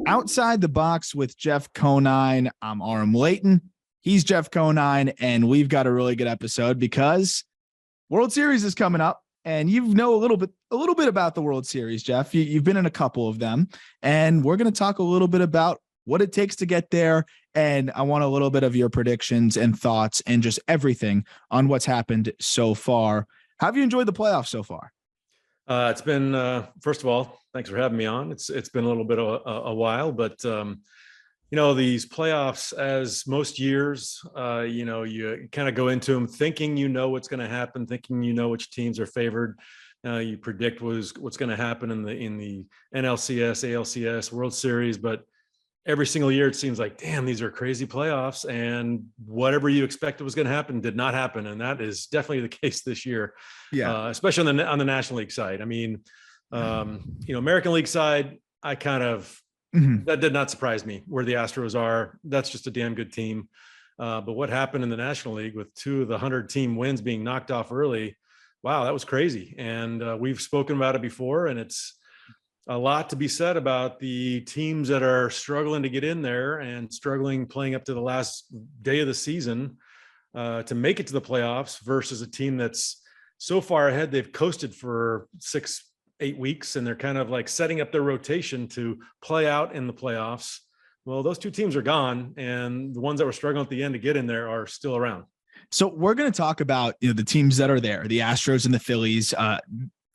Outside the Box with Jeff Conine. I'm Aram Layton. He's Jeff Conine, and we've got a really good episode because World Series is coming up, and you know a little bit about the World Series, Jeff. You've been in a couple of them, and we're going to talk a little bit about what it takes to get there. And I want a little bit of your predictions and thoughts and just everything on what's happened so far. How have you enjoyed the playoffs so far? It's been, first of all, thanks for having me on. It's been a little bit of a while, but these playoffs, as most years, you kind of go into them thinking what's going to happen, thinking which teams are favored. You predict what's going to happen in the NLCS, ALCS, World Series, but every single year it seems like, damn, these are crazy playoffs, and whatever you expected was going to happen did not happen, and that is definitely the case this year. Yeah, especially on the National League side. I mean, American League side, I kind of that did not surprise me where the Astros are. That's just a damn good team. But what happened in the National League with 2 of the 100-team wins being knocked off early? Wow, that was crazy. And we've spoken about it before, and it's a lot to be said about the teams that are struggling to get in there and struggling playing up to the last day of the season to make it to the playoffs versus a team that's so far ahead. They've coasted for 6-8 weeks, and they're kind of like setting up their rotation to play out in the playoffs. Well, those 2 teams are gone, and the ones that were struggling at the end to get in there are still around. So we're going to talk about the teams that are there, the Astros and the Phillies.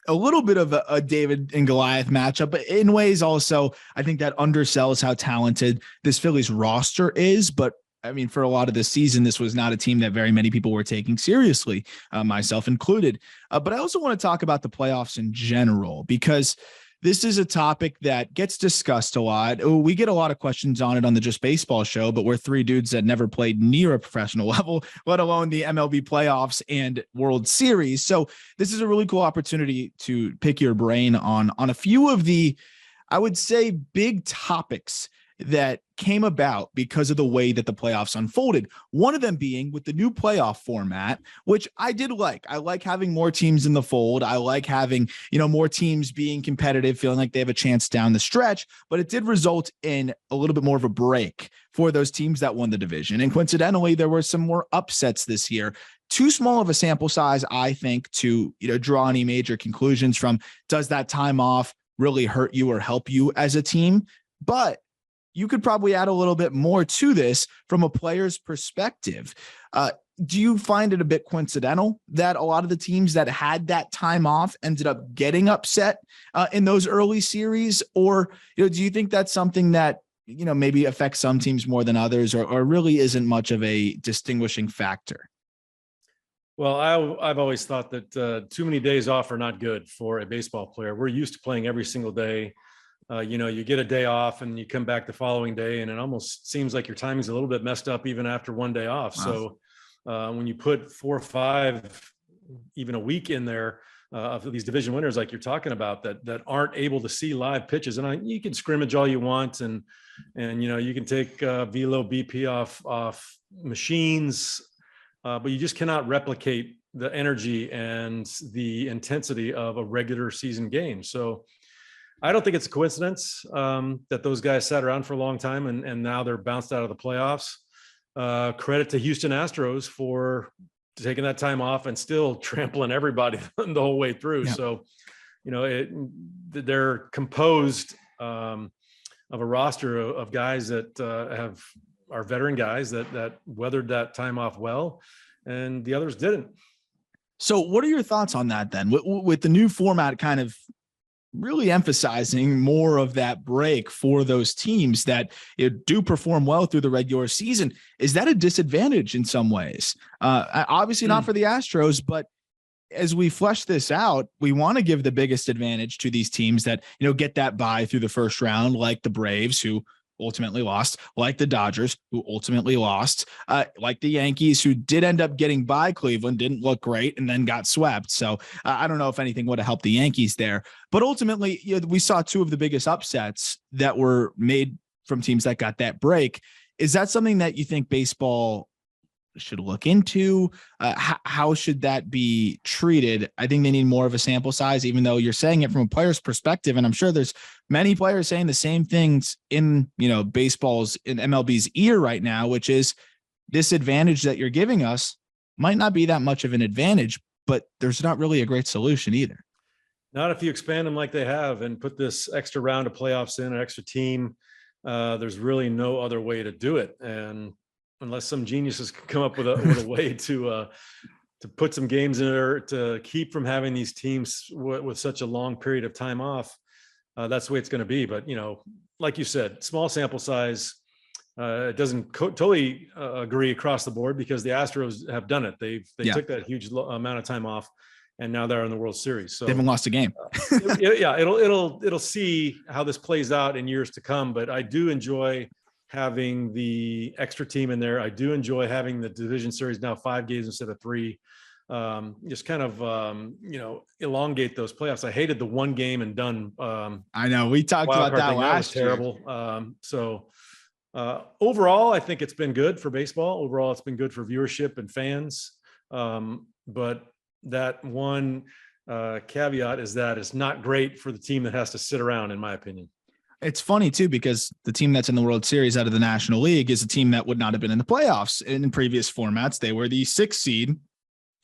A little bit of a David and Goliath matchup, but in ways also, I think that undersells how talented this Phillies roster is. But I mean, for a lot of this season, this was not a team that very many people were taking seriously, myself included. But I also want to talk about the playoffs in general, because this is a topic that gets discussed a lot. We get a lot of questions on it on the Just Baseball show, but we're 3 dudes that never played near a professional level, let alone the MLB playoffs and World Series. So this is a really cool opportunity to pick your brain on a few of the, I would say, big topics that came about because of the way that the playoffs unfolded. One of them being with the new playoff format, which I did like. I like having more teams in the fold. I like having, more teams being competitive, feeling like they have a chance down the stretch, but it did result in a little bit more of a break for those teams that won the division. And coincidentally, there were some more upsets this year. Too small of a sample size, I think, to, draw any major conclusions from, does that time off really hurt you or help you as a team? But you could probably add a little bit more to this from a player's perspective. Do you find it a bit coincidental that a lot of the teams that had that time off ended up getting upset in those early series? Or, do you think that's something that, maybe affects some teams more than others, or really isn't much of a distinguishing factor? Well, I've always thought that too many days off are not good for a baseball player. We're used to playing every single day. You get a day off and you come back the following day, and it almost seems like your timing's a little bit messed up even after one day off. Wow. So when you put 4 or 5, even a week in there of these division winners, like you're talking about, that aren't able to see live pitches, and you can scrimmage all you want, and you can take velo BP off machines, but you just cannot replicate the energy and the intensity of a regular season game. So I don't think it's a coincidence that those guys sat around for a long time and now they're bounced out of the playoffs. Credit to Houston Astros for taking that time off and still trampling everybody the whole way through. Yeah. So, they're composed of a roster of guys that are veteran guys that weathered that time off well, and the others didn't. So what are your thoughts on that then? With the new format kind of really emphasizing more of that break for those teams that do perform well through the regular season, is that a disadvantage in some ways? Obviously not for the Astros, but as we flesh this out, we want to give the biggest advantage to these teams that, get that bye through the first round, like the Braves, who ultimately lost, like the Dodgers, who ultimately lost, like the Yankees, who did end up getting by Cleveland, didn't look great, and then got swept. So I don't know if anything would have helped the Yankees there. But ultimately, we saw 2 of the biggest upsets that were made from teams that got that break. Is that something that you think baseball should look into? How should that be treated? I think they need more of a sample size, even though you're saying it from a player's perspective. And I'm sure there's many players saying the same things in, baseball's, in MLB's ear right now, which is this advantage that you're giving us might not be that much of an advantage, but there's not really a great solution either. Not if you expand them like they have and put this extra round of playoffs in, an extra team. There's really no other way to do it. And unless some geniuses can come up with a way to put some games in there to keep from having these teams with such a long period of time off, that's the way it's going to be. But, like you said, small sample size. It doesn't totally agree across the board because the Astros have done it. They took that huge amount of time off, and now they're in the World Series. So they haven't lost a game. It'll see how this plays out in years to come. But I do enjoy having the extra team in there. I do enjoy having the division series now 5 games instead of 3. Just kind of elongate those playoffs. I hated the 1 game and done. I know we talked about that last year. Terrible. Overall, I think it's been good for baseball. Overall, it's been good for viewership and fans. But that one caveat is that it's not great for the team that has to sit around, in my opinion. It's funny too, because the team that's in the World Series out of the National League is a team that would not have been in the playoffs in previous formats. They were the 6th seed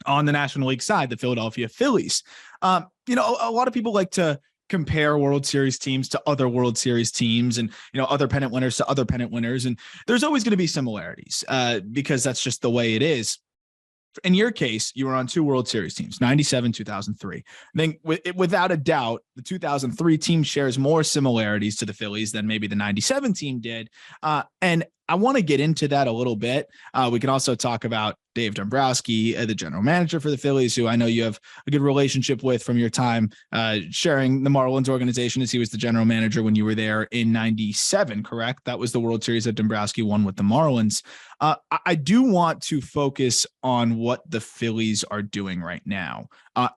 on the National League side, the Philadelphia Phillies. A lot of people like to compare World Series teams to other World Series teams and, other pennant winners to other pennant winners. And there's always going to be similarities because that's just the way it is. In your case, you were on 2 World Series teams, 97, 2003. Then without a doubt, the 2003 team shares more similarities to the Phillies than maybe the 97 team did. And I want to get into that a little bit. We can also talk about Dave Dombrowski, the general manager for the Phillies, who I know you have a good relationship with from your time sharing the Marlins organization, as he was the general manager when you were there in 97, correct? That was the World Series that Dombrowski won with the Marlins. I do want to focus on what the Phillies are doing right now.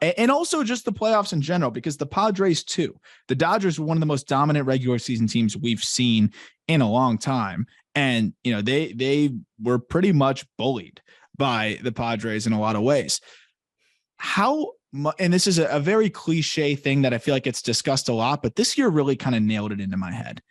And also just the playoffs in general, because the Padres too. The Dodgers were one of the most dominant regular season teams we've seen in a long time. And, they were pretty much bullied by the Padres in a lot of ways. And this is a very cliche thing that I feel like it's discussed a lot, but this year really kind of nailed it into my head.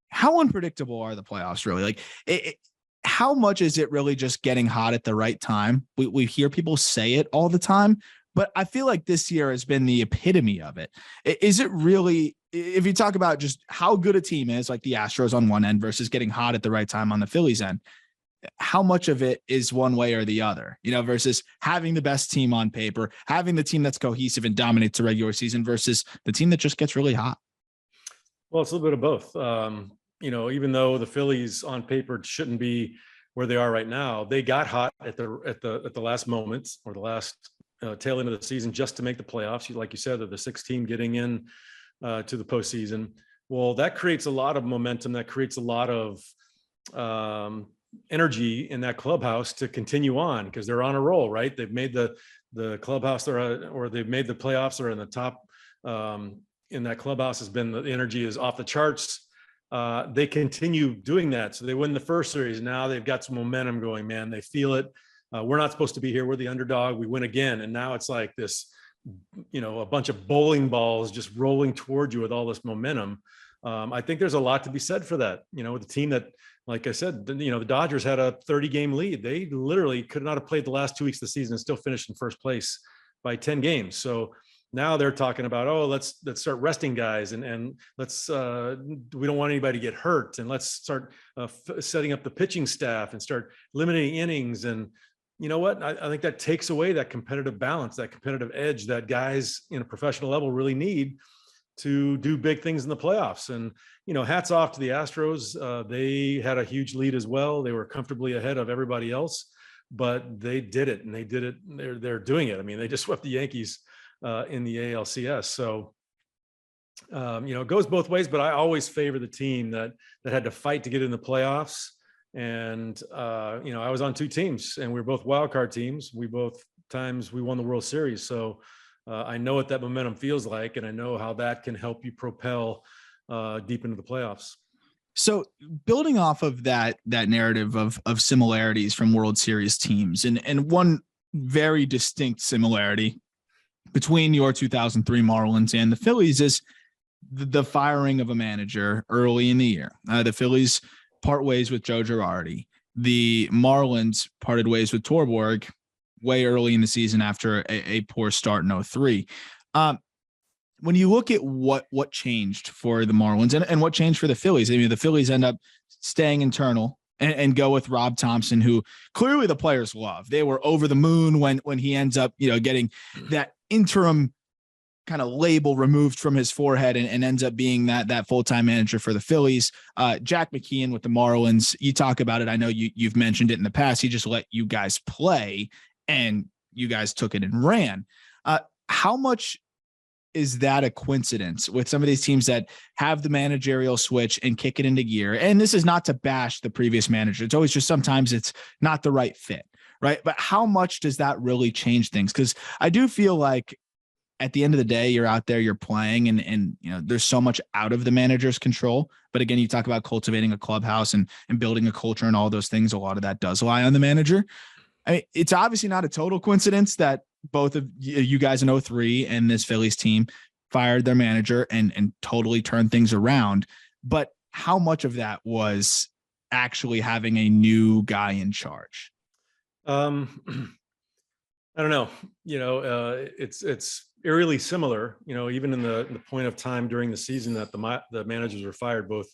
How unpredictable are the playoffs really? Like, how much is it really just getting hot at the right time? We hear people say it all the time, but I feel like this year has been the epitome of it. Is it really, if you talk about just how good a team is, like the Astros on one end versus getting hot at the right time on the Phillies end, how much of it is one way or the other, versus having the best team on paper, having the team that's cohesive and dominates the regular season versus the team that just gets really hot? Well, it's a little bit of both. Even though the Phillies on paper shouldn't be where they are right now, they got hot at the last moments or the last tail end of the season just to make the playoffs. Like you said, they're the 6th team getting in to the postseason. Well, that creates a lot of momentum. That creates a lot of energy in that clubhouse to continue on because they're on a roll, right? They've made the clubhouse or they've made the playoffs. They're in the top in that clubhouse. The energy is off the charts. They continue doing that. So they win the first series. Now they've got some momentum going, man. They feel it. We're not supposed to be here. We're the underdog. We win again. And now it's like this, a bunch of bowling balls just rolling toward you with all this momentum. I think there's a lot to be said for that. With the team that, like I said, the Dodgers had a 30-game lead. They literally could not have played the last 2 weeks of the season and still finished in first place by 10 games. So now they're talking about, let's start resting guys and let's we don't want anybody to get hurt, and let's start setting up the pitching staff and start limiting innings. And you know what? I think that takes away that competitive balance, that competitive edge that guys in a professional level really need to do big things in the playoffs. And, hats off to the Astros. They had a huge lead as well. They were comfortably ahead of everybody else, but they did it, and they did it. They're doing it. I mean, they just swept the Yankees in the ALCS. So, it goes both ways, but I always favor the team that had to fight to get in the playoffs. And, I was on 2 teams and we were both wildcard teams. We both times we won the World Series. So I know what that momentum feels like, and I know how that can help you propel deep into the playoffs. So building off of that narrative of similarities from World Series teams, and one very distinct similarity between your 2003 Marlins and the Phillies is the firing of a manager early in the year. The Phillies part ways with Joe Girardi. The Marlins parted ways with Torborg way early in the season after a poor start in 03. When you look at what changed for the Marlins and what changed for the Phillies, I mean, the Phillies end up staying internal and go with Rob Thompson, who clearly the players love. They were over the moon when he ends up, getting that interim kind of label removed from his forehead and ends up being that full-time manager for the Phillies. Jack McKeon with the Marlins, you talk about it. I know you've mentioned it in the past. He just let you guys play and you guys took it and ran. How much is that a coincidence with some of these teams that have the managerial switch and kick it into gear? And this is not to bash the previous manager. It's always just sometimes it's not the right fit, right? But how much does that really change things? Because I do feel like at the end of the day, you're out there, you're playing, and there's so much out of the manager's control. But again, you talk about cultivating a clubhouse and building a culture and all those things. A lot of that does lie on the manager. I mean, it's obviously not a total coincidence that both of you guys in 03 and this Phillies team fired their manager and totally turned things around. But how much of that was actually having a new guy in charge? I don't know. It's eerily similar. Even in the point of time during the season that the managers were fired, both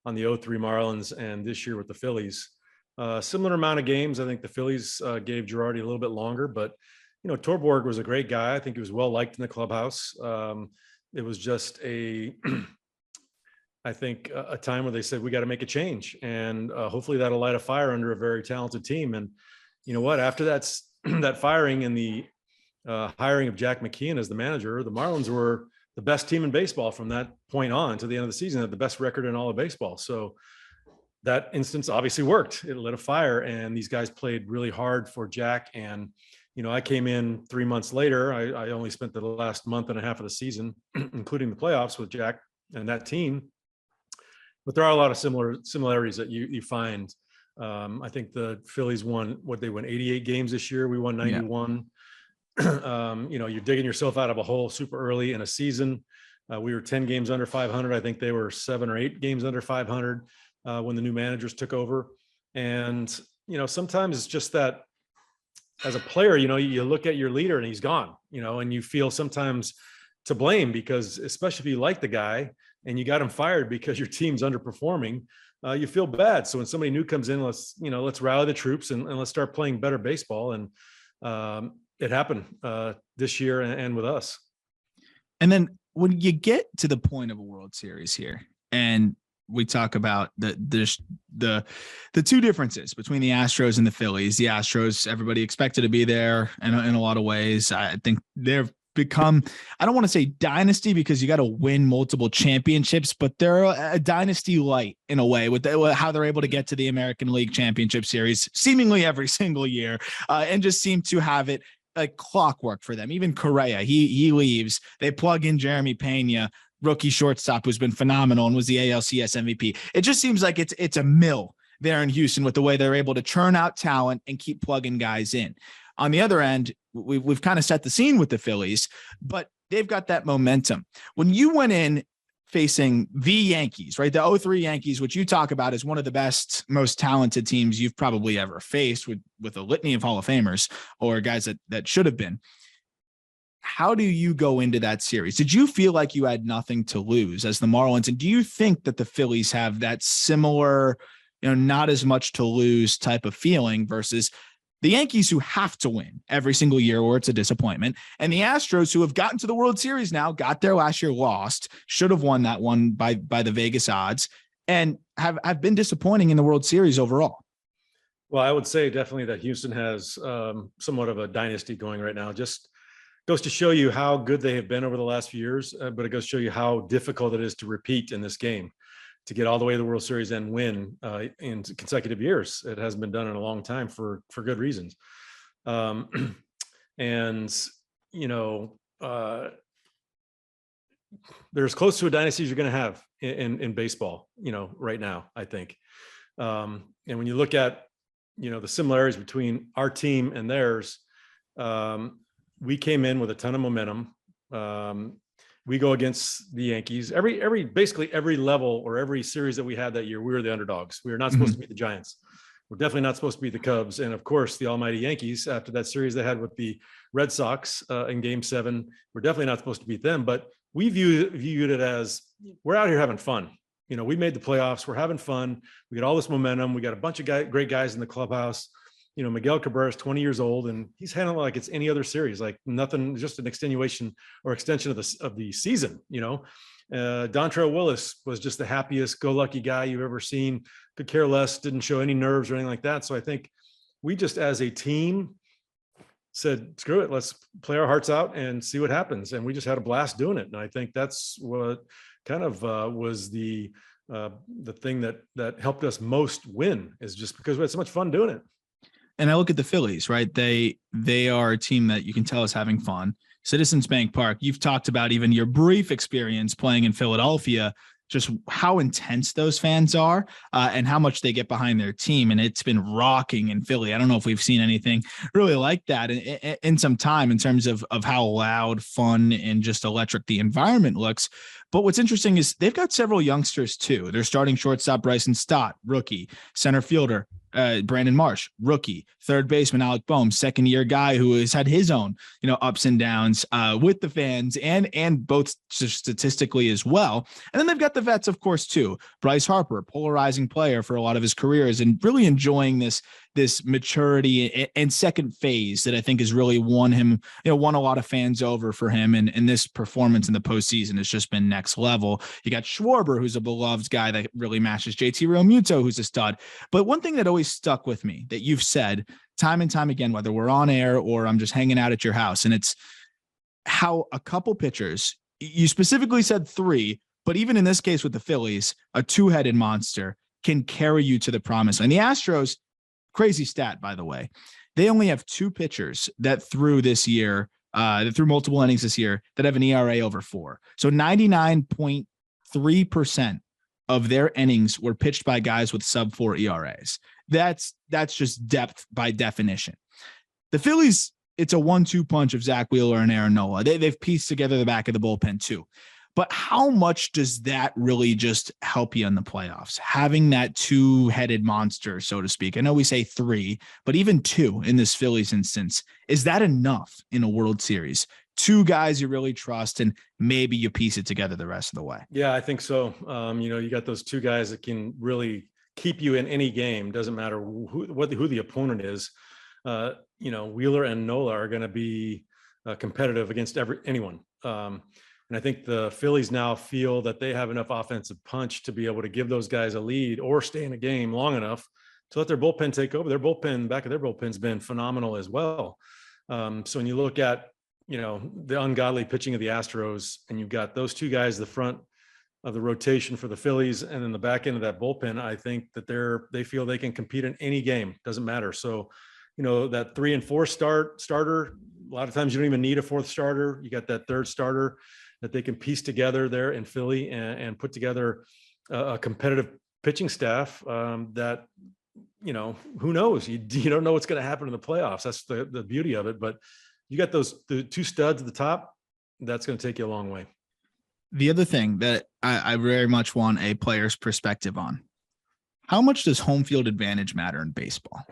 on the 03 Marlins and this year with the Phillies. Similar amount of games. I think the Phillies gave Girardi a little bit longer, but Torborg was a great guy. I think he was well liked in the clubhouse. It was just I think a time where they said, we got to make a change, and hopefully that'll light a fire under a very talented team. And you know what, after that firing and the hiring of Jack McKeon as the manager, the Marlins were the best team in baseball from that point on to the end of the season, had the best record in all of baseball. So that instance obviously worked. It lit a fire, and these guys played really hard for Jack. And I came in 3 months later. I only spent the last month and a half of the season, including the playoffs, with Jack and that team. But there are a lot of similarities that you find. I think the Phillies won 88 games this year. We won 91. Yeah. You're digging yourself out of a hole super early in a season. We were 10 games under 500. I think they were 7 or 8 games under 500 when the new managers took over. And, sometimes it's just that as a player, you look at your leader and he's gone, and you feel sometimes to blame, because especially if you like the guy and you got him fired because your team's underperforming, you feel bad. So when somebody new comes in, let's rally the troops and let's start playing better baseball. And it happened this year and with us. And then when you get to the point of a World Series here, and we talk about the two differences between the Astros and the Phillies. The Astros, everybody expected to be there in a lot of ways. I think they've become, I don't want to say dynasty because you got to win multiple championships, but they're a dynasty light in a way with how they're able to get to the American League Championship Series seemingly every single year, and just seem to have it like clockwork for them. Even Correa, he leaves, they plug in Jeremy Pena, rookie shortstop, who's been phenomenal and was the ALCS MVP. It just seems like it's a mill there in Houston with the way they're able to churn out talent and keep plugging guys in. On the other end, we've kind of set the scene with the Phillies, but they've got that momentum. When you went in facing the Yankees, right, the 03 Yankees, which you talk about as one of the best, most talented teams you've probably ever faced, with a litany of Hall of Famers or guys that should have been. How do you go into that series? Did you feel like you had nothing to lose as the Marlins? And do you think that the Phillies have that similar, not as much to lose type of feeling versus the Yankees, who have to win every single year or it's a disappointment, and the Astros, who have gotten to the World Series now, got there last year, lost, should have won that one by the Vegas odds, and have been disappointing in the World Series overall? Well, I would say definitely that Houston has somewhat of a dynasty going right now. Just goes to show you how good they have been over the last few years, but it goes to show you how difficult it is to repeat in this game, to get all the way to the World Series and win in consecutive years. It hasn't been done in a long time for good reasons. They're as close to a dynasty as you're going to have in baseball, right now, I think. And when you look at, the similarities between our team and theirs, we came in with a ton of momentum. We go against the Yankees basically every level or every series that we had that year. We were the underdogs. We were not supposed to beat the Giants. We're definitely not supposed to beat the Cubs. And of course, the almighty Yankees, after that series they had with the Red Sox in Game 7, we're definitely not supposed to beat them. But we viewed it as, we're out here having fun. We made the playoffs. We're having fun. We got all this momentum. We got a bunch of great guys in the clubhouse. Miguel Cabrera is 20 years old, and he's handling it like it's any other series, like nothing, just an extenuation or extension of the season. Dontrelle Willis was just the happiest go lucky guy you've ever seen. Could care less, didn't show any nerves or anything like that. So I think we just, as a team, said, screw it, let's play our hearts out and see what happens. And we just had a blast doing it. And I think that's what kind of was the thing that helped us most win, is just because we had so much fun doing it. And I look at the Phillies, right? They are a team that you can tell is having fun. Citizens Bank Park, you've talked about even your brief experience playing in Philadelphia, just how intense those fans are and how much they get behind their team. And it's been rocking in Philly. I don't know if we've seen anything really like that in some time in terms of how loud, fun, and just electric the environment looks. But what's interesting is they've got several youngsters too. They're starting shortstop Bryson Stott, rookie, center fielder Brandon Marsh, rookie, third baseman Alec Boehm, second-year guy who has had his own, ups and downs with the fans and both statistically as well. And then they've got the vets, of course, too. Bryce Harper, polarizing player for a lot of his careers, and really enjoying this maturity and second phase that I think has really won a lot of fans over for him. And this performance in the postseason has just been next level. You got Schwarber, who's a beloved guy that really matches JT Realmuto, who's a stud. But one thing that always stuck with me that you've said time and time again, whether we're on air or I'm just hanging out at your house, and it's how a couple pitchers, you specifically said 3, but even in this case with the Phillies, a 2-headed monster can carry you to the promise. And the Astros, crazy stat, by the way, they only have 2 pitchers that threw this year, that threw multiple innings this year, that have an ERA over 4. So 99.3% of their innings were pitched by guys with sub-4 ERAs. That's just depth by definition. The Phillies, it's a 1-2 punch of Zach Wheeler and Aaron Nola. They've pieced together the back of the bullpen too. But how much does that really just help you in the playoffs? Having that 2-headed monster, so to speak. I know we say 3, but even 2 in this Phillies instance, is that enough in a World Series? 2 guys you really trust, and maybe you piece it together the rest of the way. Yeah, I think so. You got those 2 guys that can really keep you in any game. Doesn't matter who the opponent is. Wheeler and Nola are going to be competitive against anyone. And I think the Phillies now feel that they have enough offensive punch to be able to give those guys a lead or stay in a game long enough to let their bullpen take over. Their bullpen, back of their bullpen's been phenomenal as well. So when you look at, the ungodly pitching of the Astros, and you've got those 2 guys, the front of the rotation for the Phillies, and then the back end of that bullpen, I think that they feel they can compete in any game. Doesn't matter. So, that 3 and 4 starter, a lot of times you don't even need a 4th starter. You got that 3rd starter that they can piece together there in Philly and put together a competitive pitching staff that, who knows? You don't know what's going to happen in the playoffs. That's the beauty of it. But you got the 2 studs at the top, that's going to take you a long way. The other thing that I very much want a player's perspective on, how much does home field advantage matter in baseball?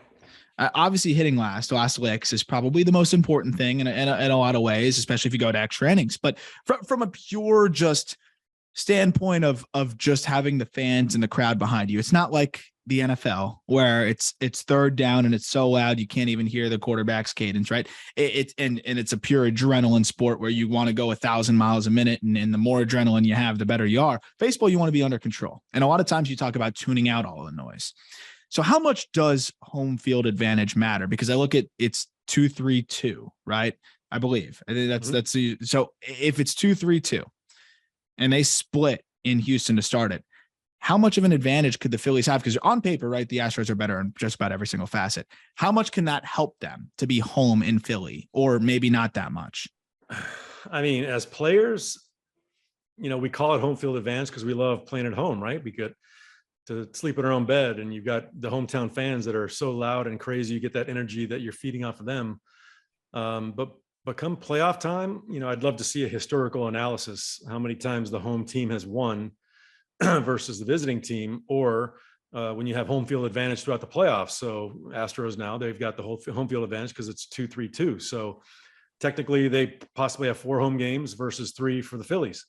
Obviously, hitting last licks is probably the most important thing in a lot of ways, especially if you go to extra innings. But from a pure just standpoint of just having the fans and the crowd behind you, it's not like the NFL where it's 3rd down and it's so loud you can't even hear the quarterback's cadence, right? It's a pure adrenaline sport where you want to go 1,000 miles a minute, and the more adrenaline you have, the better you are. Baseball, you want to be under control, and a lot of times you talk about tuning out all the noise. So how much does home field advantage matter? Because I look at it's 2-3-2, right? I believe. I think that's so if it's 2-3-2 and they split in Houston to start it, how much of an advantage could the Phillies have? Because on paper, right, the Astros are better in just about every single facet. How much can that help them to be home in Philly, or maybe not that much? I mean, as players, we call it home field advantage because we love playing at home, right? We get to sleep in our own bed, and you've got the hometown fans that are so loud and crazy. You get that energy that you're feeding off of them. But come playoff time, I'd love to see a historical analysis, how many times the home team has won versus the visiting team, or when you have home field advantage throughout the playoffs. So Astros now, they've got the whole home field advantage because it's 2-3-2. So technically they possibly have 4 home games versus 3 for the Phillies.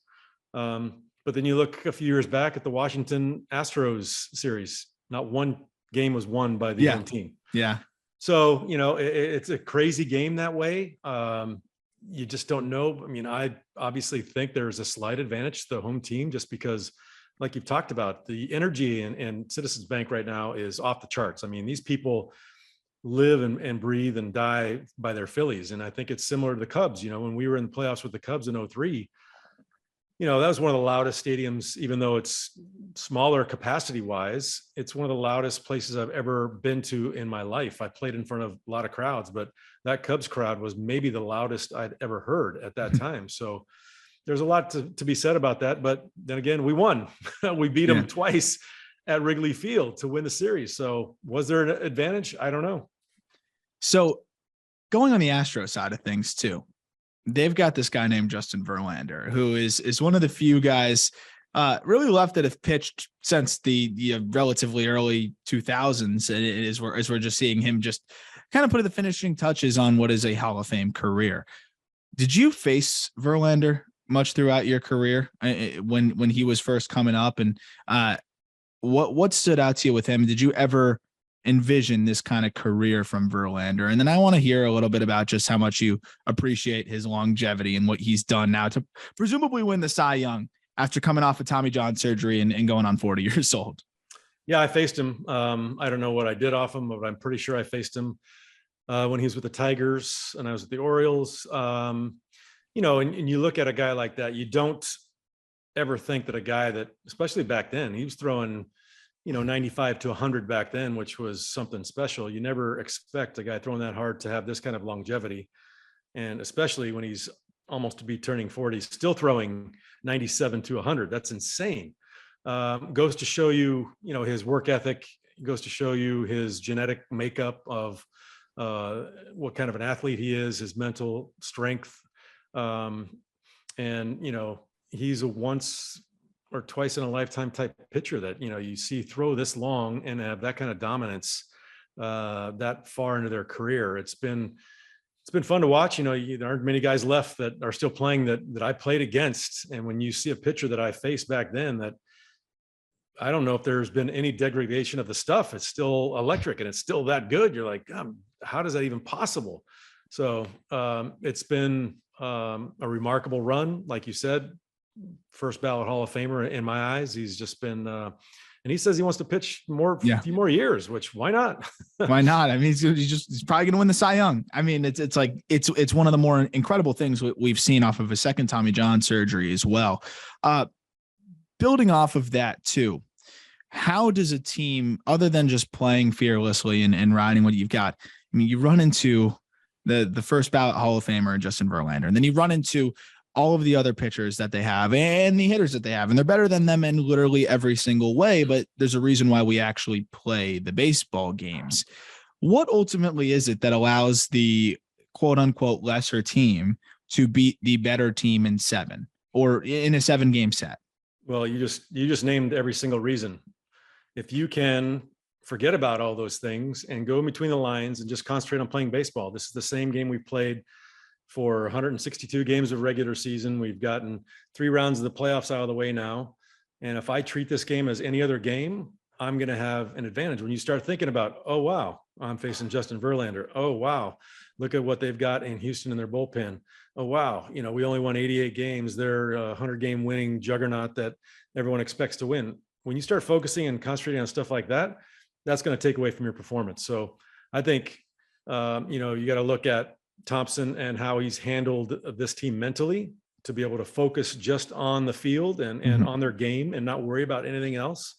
But then you look a few years back at the Washington Astros series, not one game was won by the home team. Yeah. So, it's a crazy game that way. You just don't know. I mean, I obviously think there's a slight advantage to the home team just because, like you've talked about, the energy in Citizens Bank right now is off the charts. I mean, these people live and breathe and die by their Phillies. And I think it's similar to the Cubs. When we were in the playoffs with the Cubs in 2003, that was one of the loudest stadiums, even though it's smaller capacity wise. It's one of the loudest places I've ever been to in my life. I played in front of a lot of crowds, but that Cubs crowd was maybe the loudest I'd ever heard at that time. So there's a lot to be said about that. But then again, we won. We beat them twice at Wrigley Field to win the series. So was there an advantage? I don't know. So going on the Astros side of things too, they've got this guy named Justin Verlander, who is one of the few guys really left that have pitched since the relatively early 2000s. And as we're just seeing him just kind of put the finishing touches on what is a Hall of Fame career. Did you face Verlander much throughout your career when he was first coming up? And what stood out to you with him? Did you ever envision this kind of career from Verlander? And then I want to hear a little bit about just how much you appreciate his longevity and what he's done now to presumably win the Cy Young after coming off of Tommy John surgery and going on 40 years old. Yeah, I faced him. I don't know what I did off him, but I'm pretty sure I faced him when he was with the Tigers and I was with the Orioles. And you look at a guy like that, you don't ever think that a guy that, especially back then, he was throwing 95 to 100 back then, which was something special. You never expect a guy throwing that hard to have this kind of longevity. And especially when he's almost to be turning 40, still throwing 97 to 100. That's insane. Goes to show you, his work ethic, goes to show you his genetic makeup of what kind of an athlete he is, his mental strength. And, he's a once or twice in a lifetime type pitcher that, you see throw this long and have that kind of dominance that far into their career. It's been fun to watch. There aren't many guys left that are still playing that I played against. And when you see a pitcher that I faced back then, that I don't know if there's been any degradation of the stuff. It's still electric and it's still that good. You're like, how is that even possible? So it's been a remarkable run. Like you said, first ballot Hall of Famer in my eyes. He's just been, and he says he wants to pitch a few more years, which why not? Why not? I mean, he's probably going to win the Cy Young. I mean, it's one of the more incredible things we've seen off of a second Tommy John surgery as well. Building off of that too, how does a team, other than just playing fearlessly and riding what you've got? I mean, you run into the first ballot Hall of Famer, Justin Verlander, and then you run into all of the other pitchers that they have and the hitters that they have, and they're better than them in literally every single way, but there's a reason why we actually play the baseball games. What ultimately is it that allows the quote unquote lesser team to beat the better team in 7 or in a 7-game set? Well, you just named every single reason. If you can forget about all those things and go in between the lines and just concentrate on playing baseball, this is the same game we've played for 162 games of regular season. We've gotten 3 rounds of the playoffs out of the way now. And if I treat this game as any other game, I'm going to have an advantage. When you start thinking about, oh, wow, I'm facing Justin Verlander. Oh, wow, look at what they've got in Houston in their bullpen. Oh, wow, we only won 88 games. They're a 100-game winning juggernaut that everyone expects to win. When you start focusing and concentrating on stuff like that, that's going to take away from your performance. So I think, you got to look at Thompson and how he's handled this team mentally to be able to focus just on the field and on their game and not worry about anything else.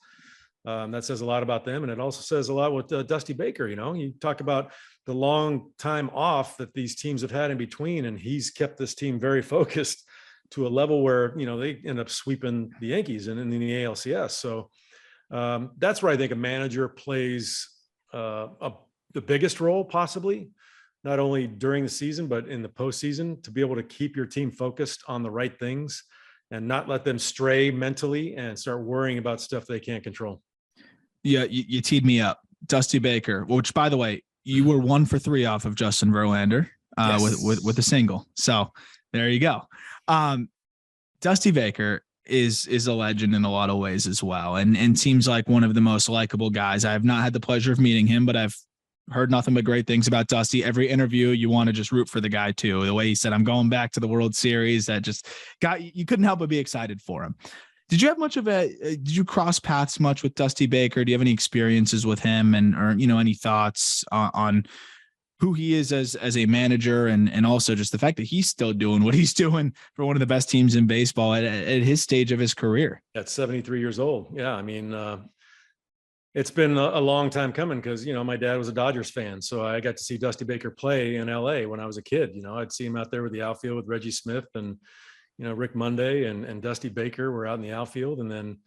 That says a lot about them. And it also says a lot with Dusty Baker. You talk about the long time off that these teams have had in between, and he's kept this team very focused to a level where, they end up sweeping the Yankees and in the ALCS. So that's where I think a manager plays the biggest role, possibly, not only during the season, but in the postseason, to be able to keep your team focused on the right things and not let them stray mentally and start worrying about stuff they can't control. Yeah, you teed me up. Dusty Baker, which, by the way, you were 1 for 3 off of Justin Verlander Yes. with a single. So there you go. Dusty Baker is a legend in a lot of ways as well, and seems like one of the most likable guys. I have not had the pleasure of meeting him, but I've heard nothing but great things about Dusty. Every interview, you want to just root for the guy too. The way he said, "I'm going back to the World Series," that just you couldn't help but be excited for him. Did you have much of did you cross paths much with Dusty Baker? Do you have any experiences with him or any thoughts on who he is as a manager and also just the fact that he's still doing what he's doing for one of the best teams in baseball at his stage of his career? At 73 years old. Yeah. I mean, it's been a long time coming because, my dad was a Dodgers fan. So I got to see Dusty Baker play in LA when I was a kid. I'd see him out there with the outfield with Reggie Smith and, Rick Monday and Dusty Baker were out in the outfield. And then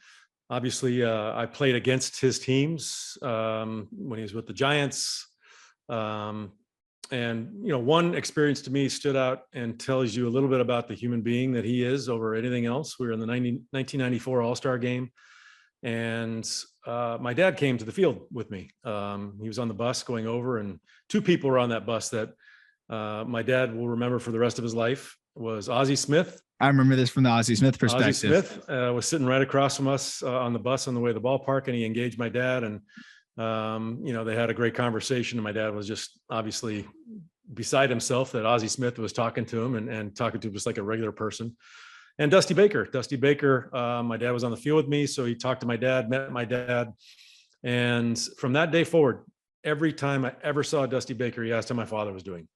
obviously I played against his teams when he was with the Giants. And, one experience to me stood out and tells you a little bit about the human being that he is over anything else. We were in the 1994 All-Star game. And my dad came to the field with me. He was on the bus going over, and 2 people were on that bus that my dad will remember for the rest of his life. Was Ozzie Smith. I remember this from the Ozzie Smith perspective. Ozzie Smith was sitting right across from us on the bus on the way to the ballpark, and he engaged my dad, and they had a great conversation, and my dad was just obviously beside himself that Ozzie Smith was talking to him and talking to him just like a regular person. And Dusty Baker, my dad was on the field with me. So he talked to my dad, met my dad. And from that day forward, every time I ever saw Dusty Baker, he asked how my father was doing.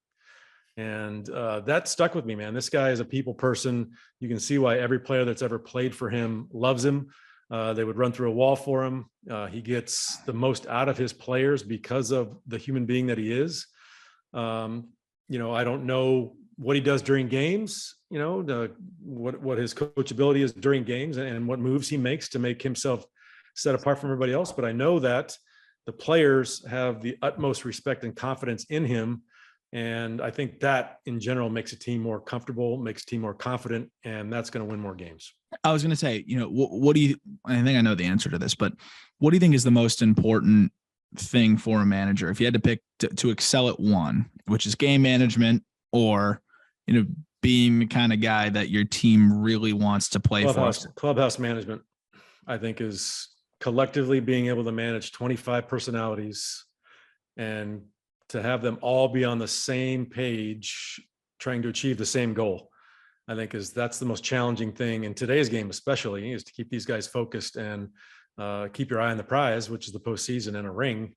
And that stuck with me, man. This guy is a people person. You can see why every player that's ever played for him loves him. They would run through a wall for him. He gets the most out of his players because of the human being that he is. I don't know what he does during games, what his coachability is during games and what moves he makes to make himself set apart from everybody else. But I know that the players have the utmost respect and confidence in him. And I think that in general makes a team more comfortable, makes a team more confident, and that's going to win more games. I was going to say, what do you, I think I know the answer to this, but what do you think is the most important thing for a manager? If you had to pick to excel at one, which is game management or, being the kind of guy that your team really wants to play for. Clubhouse management, I think, is collectively being able to manage 25 personalities and to have them all be on the same page, trying to achieve the same goal. I think that's the most challenging thing in today's game, especially, is to keep these guys focused and keep your eye on the prize, which is the postseason and a ring.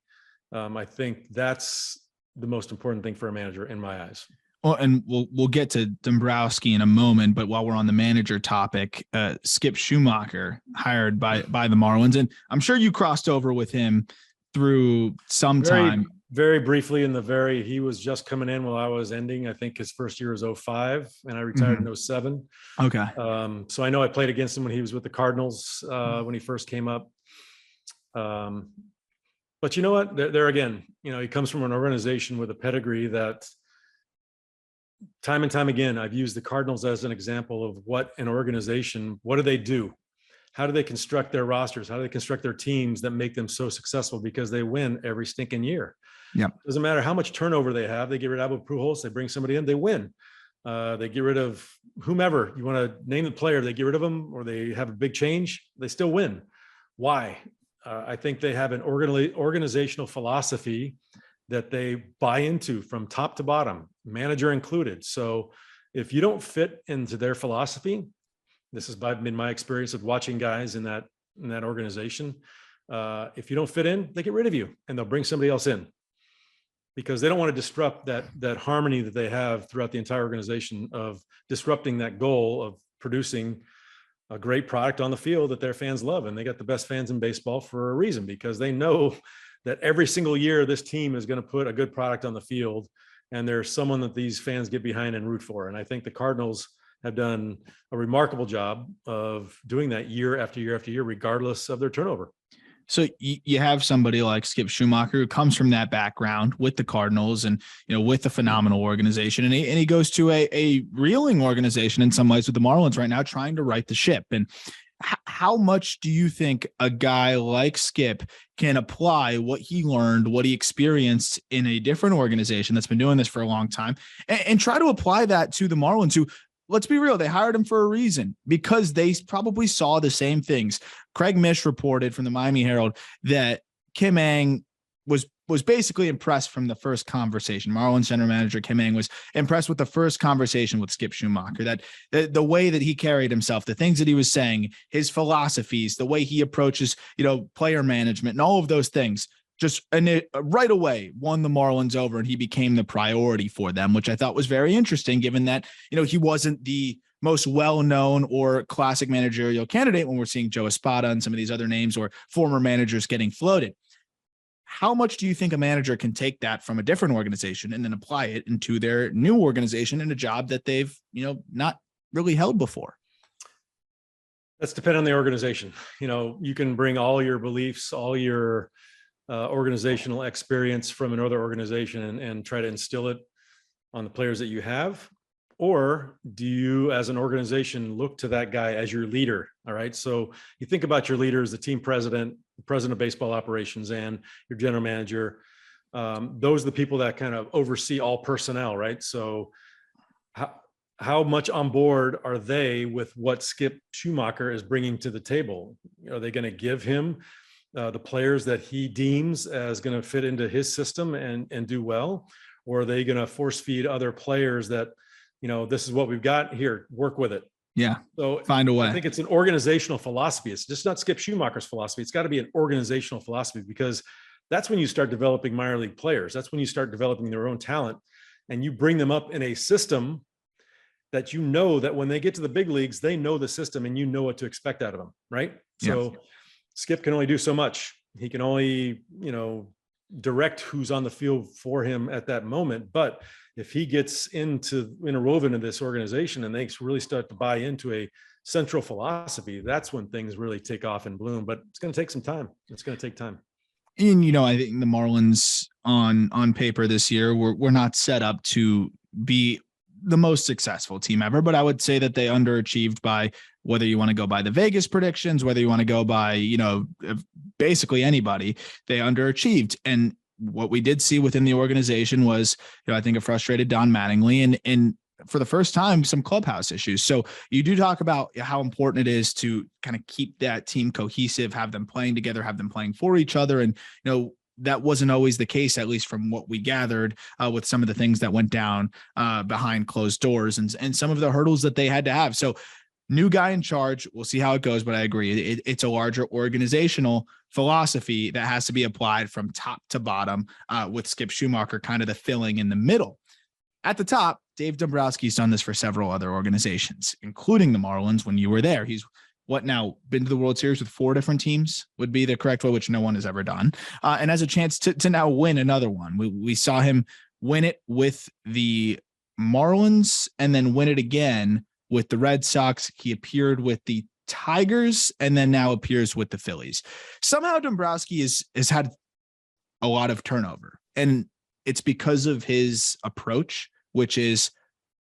I think that's the most important thing for a manager in my eyes. Well, and we'll get to Dombrowski in a moment, but while we're on the manager topic, Skip Schumacher, hired by the Marlins, and I'm sure you crossed over with him through some time. Very briefly he was just coming in while I was ending. I think his first year was 2005 and I retired in 2007. Okay. So I know I played against him when he was with the Cardinals when he first came up. But you know what, there again, he comes from an organization with a pedigree that time and time again, I've used the Cardinals as an example of what an organization, what do they do? How do they construct their rosters? How do they construct their teams that make them so successful? Because they win every stinking year. Yeah. Doesn't matter how much turnover they have. They get rid of Albert Pujols. They bring somebody in. They win. They get rid of whomever you want to name the player. They get rid of them, or they have a big change. They still win. Why? I think they have an organizational philosophy that they buy into from top to bottom, manager included. So if you don't fit into their philosophy, this has been my experience of watching guys in that organization. If you don't fit in, they get rid of you and they'll bring somebody else in because they don't want to disrupt that harmony that they have throughout the entire organization of disrupting that goal of producing a great product on the field that their fans love. And they got the best fans in baseball for a reason, because they know that every single year this team is going to put a good product on the field and there's someone that these fans get behind and root for. And I think the Cardinals have done a remarkable job of doing that year after year after year, regardless of their turnover. So you have somebody like Skip Schumacher who comes from that background with the Cardinals and, with a phenomenal organization. And he goes to a reeling organization in some ways with the Marlins right now, trying to right the ship. And how much do you think a guy like Skip can apply what he learned, what he experienced in a different organization that's been doing this for a long time and try to apply that to the Marlins, who, let's be real, they hired him for a reason because they probably saw the same things. Craig Mish reported from the Miami Herald that Kim Ng was basically impressed from the first conversation. Marlins general manager Kim Ng was impressed with the first conversation with Skip Schumacher, that the way that he carried himself, the things that he was saying, his philosophies, the way he approaches, player management and all of those things. Just right away won the Marlins over, and he became the priority for them, which I thought was very interesting, given that, he wasn't the most well-known or classic managerial candidate when we're seeing Joe Espada and some of these other names or former managers getting floated. How much do you think a manager can take that from a different organization and then apply it into their new organization in a job that they've, not really held before? That's dependent on the organization. You can bring all your beliefs, all your organizational experience from another organization and try to instill it on the players that you have. Or do you, as an organization, look to that guy as your leader? All right. So you think about your leaders, the team president, the president of baseball operations, and your general manager. Those are the people that kind of oversee all personnel, right? So how much on board are they with what Skip Schumacher is bringing to the table? Are they going to give him the players that he deems as going to fit into his system and do well? Or are they going to force feed other players that, this is what we've got here, work with it? Yeah. So find a way. I think it's an organizational philosophy. It's just not Skip Schumacher's philosophy. It's got to be an organizational philosophy, because that's when you start developing minor league players. That's when you start developing their own talent, and you bring them up in a system that that when they get to the big leagues, they know the system and what to expect out of them. Right. So Skip can only do so much. He can only, direct who's on the field for him at that moment. But if he gets interwoven in this organization and they really start to buy into a central philosophy, that's when things really take off and bloom. But it's going to take some time. It's going to take time. And, I think the Marlins on paper this year, we're not set up to be the most successful team ever, but I would say that they underachieved by, whether you want to go by the Vegas predictions, whether you want to go by, basically anybody, they underachieved. And what we did see within the organization was, I think a frustrated Don Mattingly and for the first time, some clubhouse issues. So you do talk about how important it is to kind of keep that team cohesive, have them playing together, have them playing for each other. And, that wasn't always the case, at least from what we gathered with some of the things that went down behind closed doors and some of the hurdles that they had to have. So new guy in charge, we'll see how it goes, but I agree. It's a larger organizational philosophy that has to be applied from top to bottom with Skip Schumacher, kind of the filling in the middle. At the top, Dave Dombrowski's done this for several other organizations, including the Marlins when you were there. He's been to the World Series with 4 different teams would be the correct way, which no one has ever done, and has a chance to now win another one. We saw him win it with the Marlins and then win it again with the Red Sox. He appeared with the Tigers and then now appears with the Phillies. Somehow Dombrowski has had a lot of turnover, and it's because of his approach, which is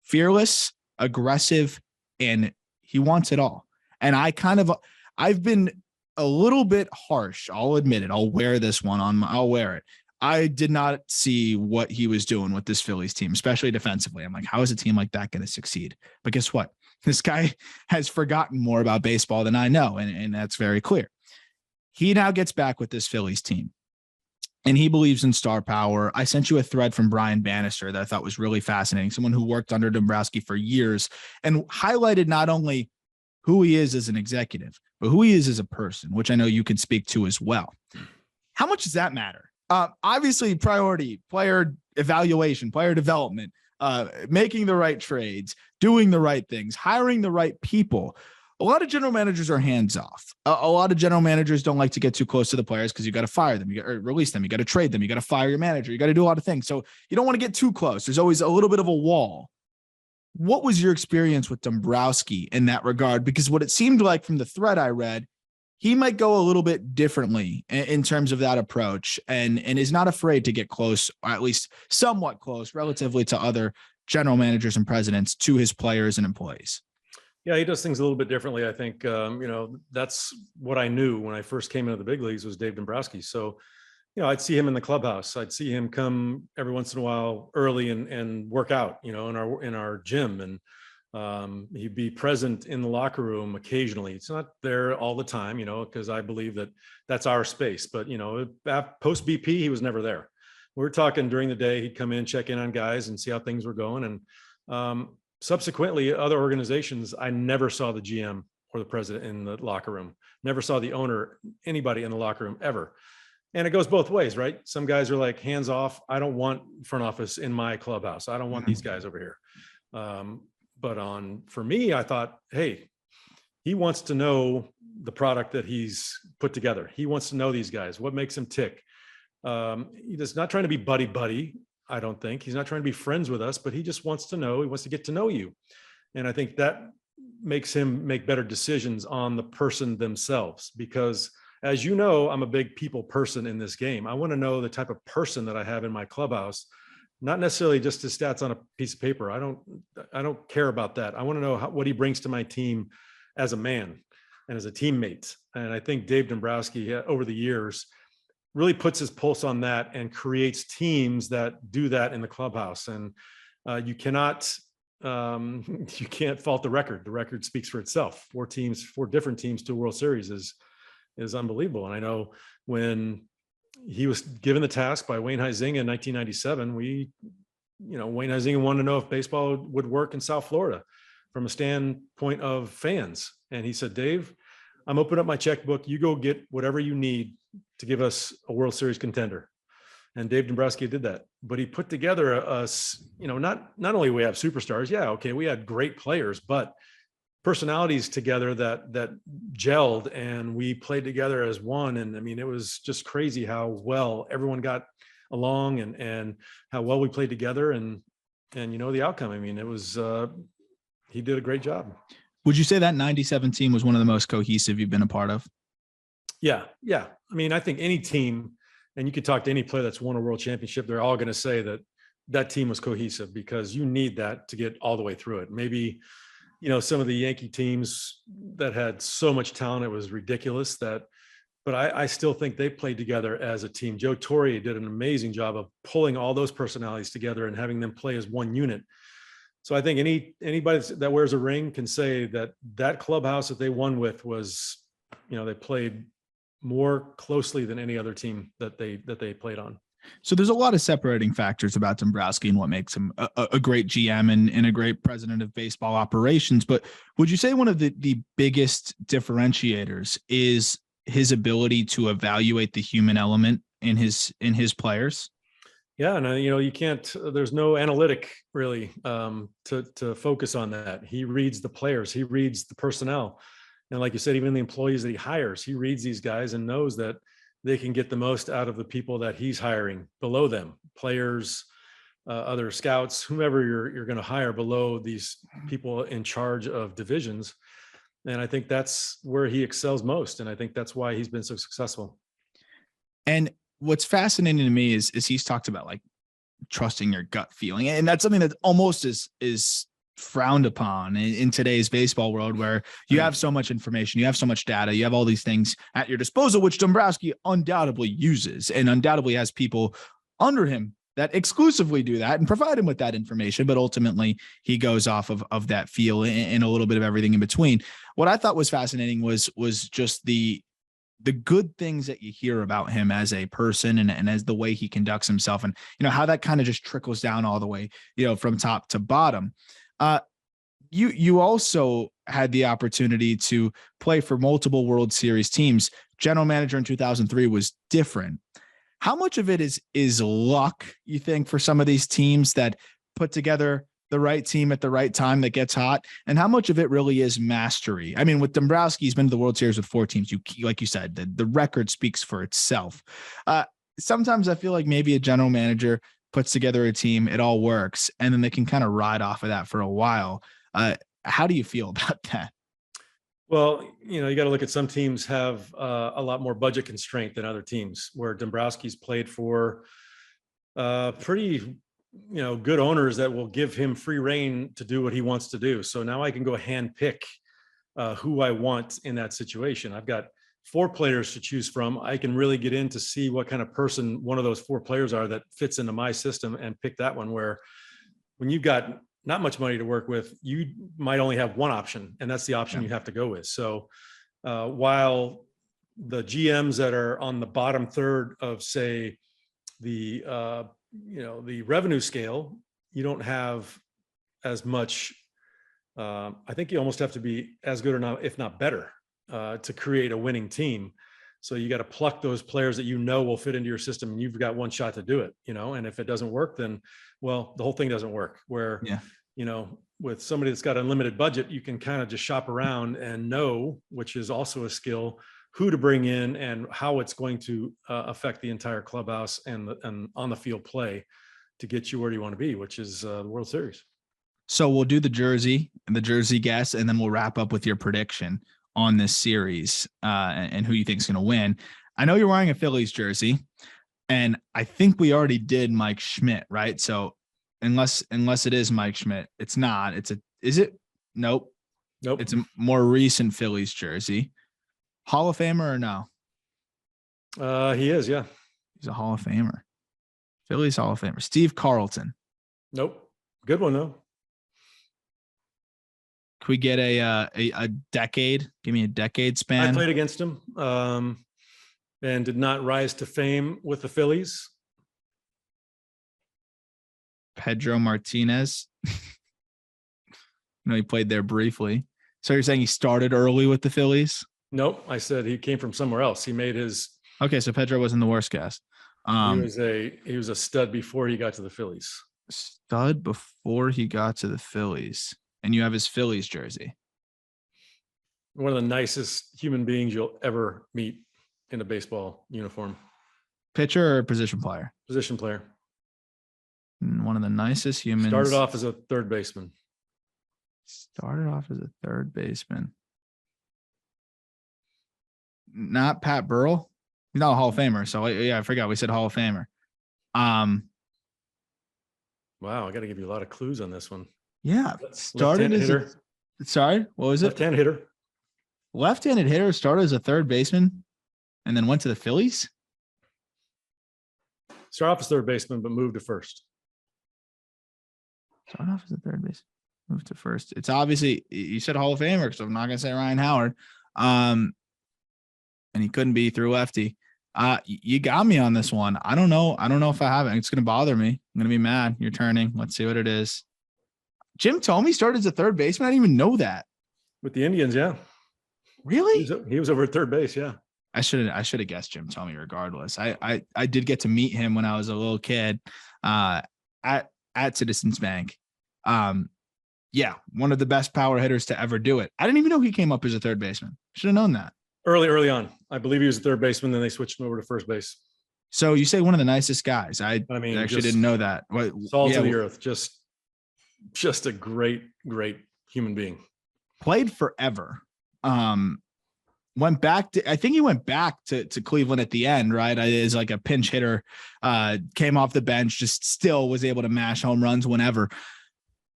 fearless, aggressive, and he wants it all. And I've been a little bit harsh. I'll admit it. I'll wear this one I'll wear it. I did not see what he was doing with this Phillies team, especially defensively. I'm like, how is a team like that going to succeed? But guess what? This guy has forgotten more about baseball than I know. And that's very clear. He now gets back with this Phillies team, and he believes in star power. I sent you a thread from Brian Bannister that I thought was really fascinating. Someone who worked under Dombrowski for years and highlighted not only who he is as an executive, but who he is as a person, which I know you can speak to as well. How much does that matter? Obviously, priority, player evaluation, player development, making the right trades, doing the right things, hiring the right people. A lot of general managers are hands off. A lot of general managers don't like to get too close to the players because you got to fire them, or release them, you got to trade them, you got to fire your manager, you got to do a lot of things. So you don't want to get too close. There's always a little bit of a wall. What was your experience with Dombrowski in that regard? Because what it seemed like from the thread I read, he might go a little bit differently in terms of that approach, and is not afraid to get close, or at least somewhat close relatively to other general managers and presidents, to his players and employees. Yeah, he does things a little bit differently. I think, that's what I knew when I first came into the big leagues was Dave Dombrowski. So, I'd see him in the clubhouse. I'd see him come every once in a while early and work out, in our gym. And he'd be present in the locker room occasionally. It's not there all the time, because I believe that that's our space. But, post BP, he was never there. We were talking during the day. He'd come in, check in on guys and see how things were going. And subsequently, other organizations, I never saw the GM or the president in the locker room, never saw the owner, anybody in the locker room ever. And it goes both ways, right? Some guys are like, hands off. I don't want front office in my clubhouse. I don't want these guys over here. For me, I thought, hey, he wants to know the product that he's put together. He wants to know these guys, what makes him tick. He's not trying to be buddy. I don't think he's not trying to be friends with us, but he just wants to know, he wants to get to know you. And I think that makes him make better decisions on the person themselves, because as you know, I'm a big people person in this game. I want to know the type of person that I have in my clubhouse, not necessarily just his stats on a piece of paper. I don't care about that. I want to know what he brings to my team as a man and as a teammate. And I think Dave Dombrowski over the years really puts his pulse on that and creates teams that do that in the clubhouse. And you can't fault the record. The record speaks for itself. 4 different teams to a World Series is unbelievable. And I know when he was given the task by Wayne Huizinga in 1997, Wayne Huizinga wanted to know if baseball would work in South Florida from a standpoint of fans. And he said, Dave, I'm opening up my checkbook. You go get whatever you need to give us a World Series contender. And Dave Dombrowski did that. But he put together not only we have superstars, we had great players, but personalities together that gelled, and we played together as one. And I mean, it was just crazy how well everyone got along and how well we played together and the outcome. I mean, it was, he did a great job. Would you say that 97 team was one of the most cohesive you've been a part of? Yeah. I mean, I think any team, and you could talk to any player that's won a world championship, they're all going to say that team was cohesive, because you need that to get all the way through it. Maybe, some of the Yankee teams that had so much talent, it was ridiculous but I still think they played together as a team. Joe Torre did an amazing job of pulling all those personalities together and having them play as one unit. So I think anybody that wears a ring can say that clubhouse that they won with was, they played more closely than any other team that they played on. So there's a lot of separating factors about Dombrowski and what makes him a great GM and a great president of baseball operations. But would you say one of the biggest differentiators is his ability to evaluate the human element in his players? Yeah, and you can't. There's no analytic really to focus on that. He reads the players. He reads the personnel, and like you said, even the employees that he hires, he reads these guys and knows that they can get the most out of the people that he's hiring below them, players, other scouts, whomever you're going to hire below these people in charge of divisions. And I think that's where he excels most. And I think that's why he's been so successful. And what's fascinating to me is he's talked about like trusting your gut feeling. And that's something that almost is frowned upon in today's baseball world, where you have so much information, you have so much data, you have all these things at your disposal, which Dombrowski undoubtedly uses and undoubtedly has people under him that exclusively do that and provide him with that information. But ultimately he goes off of that feel and a little bit of everything in between. What I thought was fascinating was just the good things that you hear about him as a person and as the way he conducts himself, and how that kind of just trickles down all the way, from top to bottom. You also had the opportunity to play for multiple World Series teams. General manager in 2003 was different. How much of it is luck, you think, for some of these teams that put together the right team at the right time that gets hot? And how much of it really is mastery? I mean, with Dombrowski, he's been to the World Series with 4 teams. Like you said, the record speaks for itself. Sometimes I feel like maybe a general manager puts together a team, it all works, and then they can kind of ride off of that for a while. How do you feel about that? Well, you got to look at some teams have a lot more budget constraint than other teams, where Dombrowski's played for pretty, good owners that will give him free reign to do what he wants to do. So now I can go hand pick who I want in that situation. I've got 4 players to choose from. I can really get in to see what kind of person one of those 4 players are that fits into my system and pick that one, where when you've got not much money to work with, you might only have one option, and that's the option you have to go with. So while the GMs that are on the bottom third of, say, the revenue scale, you don't have as much. I think you almost have to be as good or not, if not better, to create a winning team. So you got to pluck those players that will fit into your system, and you've got one shot to do it. And if it doesn't work, then the whole thing doesn't work. Where with somebody that's got unlimited budget, you can kind of just shop around and know, which is also a skill, who to bring in and how it's going to affect the entire clubhouse and on the field play to get you where you want to be, which is the World Series. So we'll do the jersey guess, and then we'll wrap up with your prediction on this series and who you think is going to win. I know you're wearing a Phillies jersey, and I think we already did Mike Schmidt, right? So unless it is Mike Schmidt, it's not. Is it? Nope. It's a more recent Phillies jersey. Hall of Famer or no? He is, yeah. He's a Hall of Famer. Phillies Hall of Famer. Steve Carlton. Nope. Good one though. Could we get a decade? Give me a decade span. I played against him and did not rise to fame with the Phillies. Pedro Martinez. He played there briefly. So you're saying he started early with the Phillies? Nope. I said he came from somewhere else. He made his. Okay, so Pedro wasn't the worst guess. He was a stud before he got to the Phillies. Stud before he got to the Phillies. And you have his Phillies jersey. One of the nicest human beings you'll ever meet in a baseball uniform. Pitcher or position player? Position player. One of the nicest humans. Started off as a third baseman. Not Pat Burrell. He's not a Hall of Famer. So I forgot we said Hall of Famer. Wow, I got to give you a lot of clues on this one. Yeah, started as hitter. Sorry, what was it? Left-handed hitter. Left-handed hitter, started as a third baseman, and then went to the Phillies. Started off as third baseman, but moved to first. Started off as a third base, moved to first. It's obviously, you said Hall of Famer, so I'm not gonna say Ryan Howard. And he couldn't be through lefty. You got me on this one. I don't know if I have it. It's gonna bother me. I'm gonna be mad. You're turning. Let's see what it is. Jim Thome started as a third baseman. I didn't even know that. With the Indians, yeah. Really? He was over at third base, yeah. I should have guessed Jim Thome regardless. I did get to meet him when I was a little kid at Citizens Bank. Yeah, one of the best power hitters to ever do it. I didn't even know he came up as a third baseman. Should have known that. Early on. I believe he was a third baseman, then they switched him over to first base. So you say one of the nicest guys. I actually didn't know that. Salt of the earth. Just a great human being. Played forever. Went back to, I think he went back to Cleveland at the end, right? As like a pinch hitter, came off the bench, just still was able to mash home runs whenever.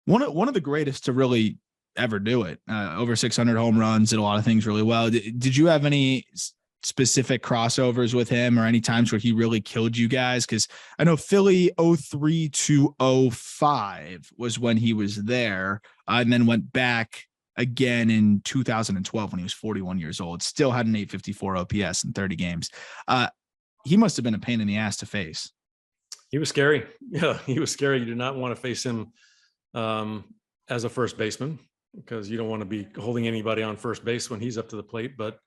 One of the greatest to really ever do it. Over 600 home runs, did a lot of things really well. Did you have any specific crossovers with him or any times where he really killed you guys? Because I know Philly 03 to 05 was when he was there, and then went back again in 2012 when he was 41 years old. Still had an 854 OPS in 30 games. He must have been a pain in the ass to face. He was scary. Yeah, he was scary. You did not want to face him as a first baseman because you don't want to be holding anybody on first base when he's up to the plate. But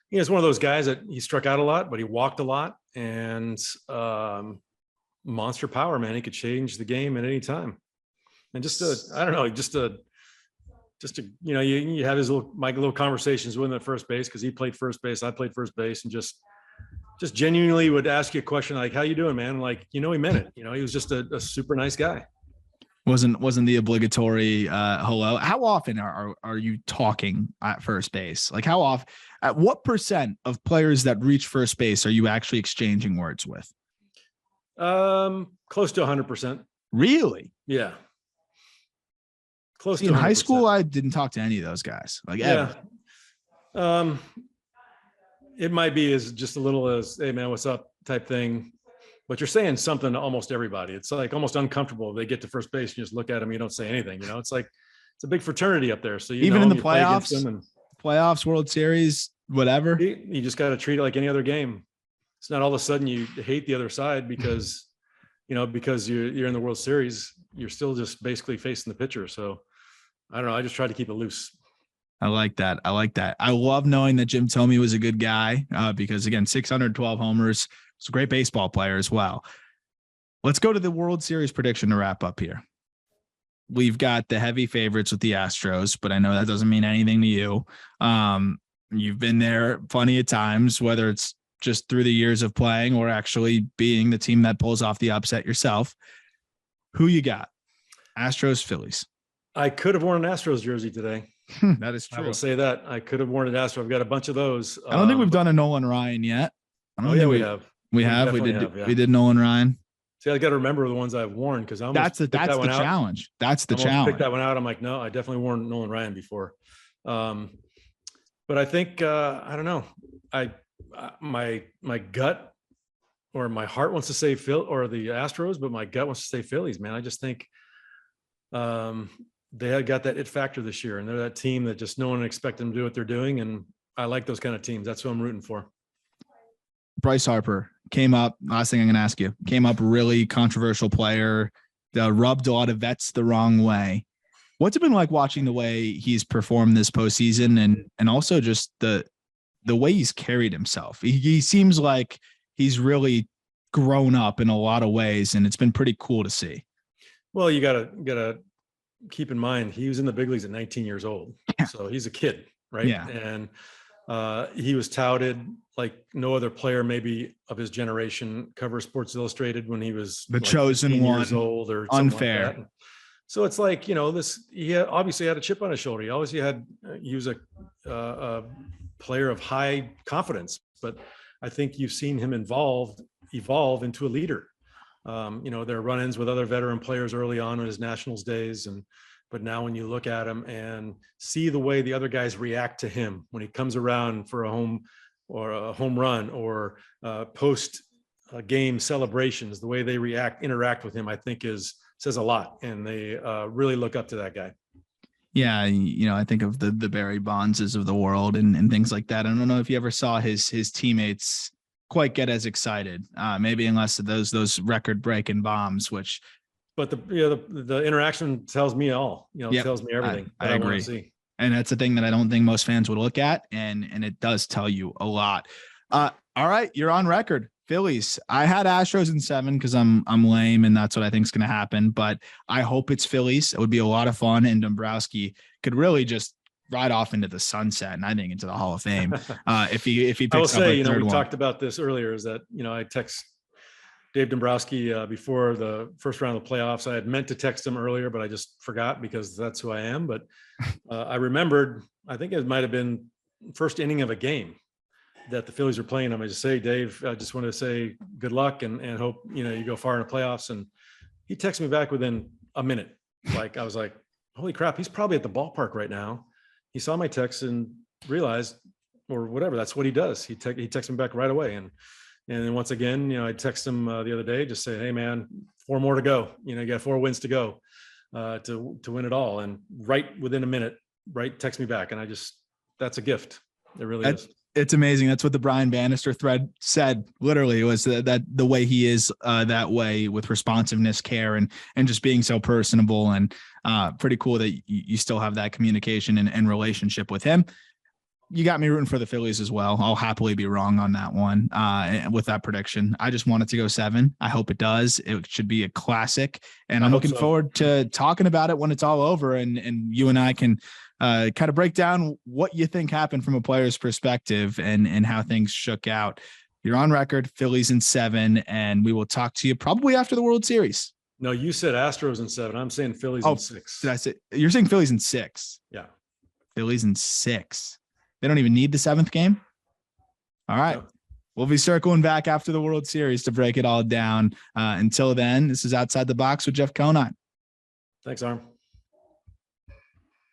he's one of those guys that he struck out a lot, but he walked a lot, and monster power, man. He could change the game at any time. And you have his little conversations with him at first base because he played first base, I played first base, and just just genuinely would ask you a question like, how you doing, man? Like, he meant it. He was just a super nice guy. Wasn't the obligatory hello. How often are you talking at first base? Like how often, at what percent of players that reach first base are you actually exchanging words with? Close to 100%. Really? Yeah. Close to 100%. In high school, I didn't talk to any of those guys. Like ever. It might be as just a little as, hey man, what's up type thing. But you're saying something to almost everybody. It's like almost uncomfortable. If they get to first base, you just look at them, you don't say anything. It's like it's a big fraternity up there. So even in the playoffs, World Series, whatever. You just got to treat it like any other game. It's not all of a sudden you hate the other side because because you're in the World Series. You're still just basically facing the pitcher. So I don't know. I just try to keep it loose. I like that. I love knowing that Jim Thome was a good guy because, again, 612 homers. He's a great baseball player as well. Let's go to the World Series prediction to wrap up here. We've got the heavy favorites with the Astros, but I know that doesn't mean anything to you. You've been there plenty of times, whether it's just through the years of playing or actually being the team that pulls off the upset yourself. Who you got? Astros, Phillies. I could have worn an Astros jersey today. That is true. I will say that. I could have worn an Astros. I've got a bunch of those. I don't think we've done a Nolan Ryan yet. We have. We did Nolan Ryan. See, I got to remember the ones I've worn because that's the challenge. That's the challenge. Pick that one out. I'm like, no, I definitely worn Nolan Ryan before. But I think I don't know. My gut or my heart wants to say Phil or the Astros, but my gut wants to say Phillies. Man, I just think they had got that it factor this year, and they're that team that just no one expected them to do what they're doing. And I like those kind of teams. That's who I'm rooting for. Bryce Harper came up. Last thing I'm going to ask you, came up really controversial player, rubbed a lot of vets the wrong way. What's it been like watching the way he's performed this postseason and also just the way he's carried himself? He seems like he's really grown up in a lot of ways, and it's been pretty cool to see. Well, you gotta keep in mind he was in the big leagues at 19 years old, so he's a kid, right? Yeah. And he was touted like no other player, maybe of his generation, cover Sports Illustrated when he was the chosen one, years old or unfair. Like that. So it's like he obviously had a chip on his shoulder. He was a player of high confidence, but I think you've seen him evolve into a leader. There are run-ins with other veteran players early on in his Nationals days, but now when you look at him and see the way the other guys react to him when he comes around for a home run or post game celebrations, the way they interact with him, I think says a lot, and they really look up to that guy. Yeah, I think of the Barry Bondses of the world and things like that. I don't know if you ever saw his teammates quite get as excited, maybe unless those record-breaking bombs, which. But the interaction tells me all. It tells me everything. I agree. See. And that's the thing that I don't think most fans would look at, and it does tell you a lot. All right, you're on record. Phillies. I had Astros in 7 because I'm lame, and that's what I think is going to happen. But I hope it's Phillies. It would be a lot of fun, and Dombrowski could really just ride off into the sunset, and I think into the Hall of Fame. If he picks I will up say, we talked about this earlier. Is that I text Dave Dombrowski before the first round of the playoffs. I had meant to text him earlier, but I just forgot because that's who I am. But I remembered. I think it might have been first inning of a game that the Phillies were playing. I'm going to say, Dave, I just wanted to say good luck and hope, you go far in the playoffs. And he texted me back within a minute. Like, I was like, holy crap, he's probably at the ballpark right now. He saw my text and realized, or whatever, that's what he does. He texted me back right away. And then once again, I text him the other day, just say, hey man, 4 more to go. You got 4 wins to go to win it all. And right within a minute, text me back. And that's a gift. It really is. It's amazing. That's what the Brian Bannister thread said. Literally, was that the way he is that way with responsiveness, care, and just being so personable, and pretty cool that you still have that communication and relationship with him. You got me rooting for the Phillies as well. I'll happily be wrong on that one with that prediction. I just want it to go 7. I hope it does. It should be a classic, and I'm looking forward to talking about it when it's all over, and you and I can kind of break down what you think happened from a player's perspective and how things shook out. You're on record, Phillies in 7, and we will talk to you probably after the World Series. No, you said Astros in 7. I'm saying Phillies in 6. Did I say you're saying Phillies in 6? Yeah. Phillies in 6. They don't even need the 7th game. All right. No. We'll be circling back after the World Series to break it all down. Until then, this is Outside the Box with Jeff Conine. Thanks, Arm.